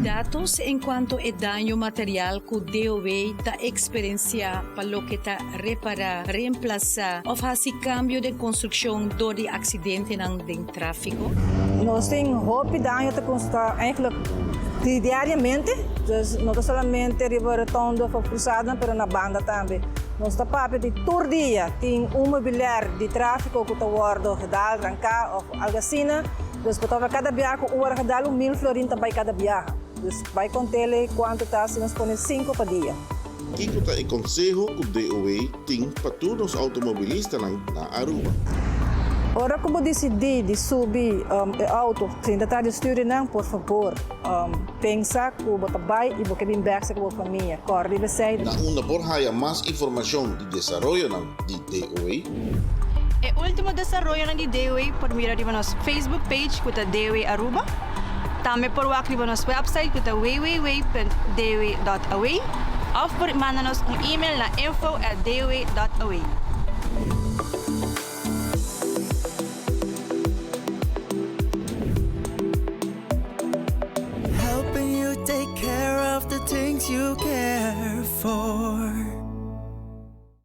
datos en cuanto a daño material que DOW da experiencia para lo que ta repara, reemplaza o hace cambio de construcción door die accidenten ng tráfico? Nós temos roupa daño te consta eigenlijk diariamente, dus não solamente riba rotonda foi cruzada, pero na banda também. Nós está papo de todo dia tem mobiliário de tráfico que está guardo gedal, trancar ou algo assim. Dus para cada viagem o hora gedal 1.000 florin também cada viagem. Dus vai contar quanto está se nós põe 5 por dia. Kiko ta conseho que o DOW tem para todos os automobilistas na Aruba. Ora como decidi de subir o auto, sem estar de sturen não, por favor, pensa que o botabai e porque bem bersa com a família, corre de sair. Na una borjaya más información de desarrollo de DOW. E último desarrollo ng DOW por meio de nosso Facebook page kuta DOW Aruba. Também por wak de nosso website kuta www.dow.aw. Ou por manda-nos e-mail na info@dow.aw. Helping you take care of the things you care for.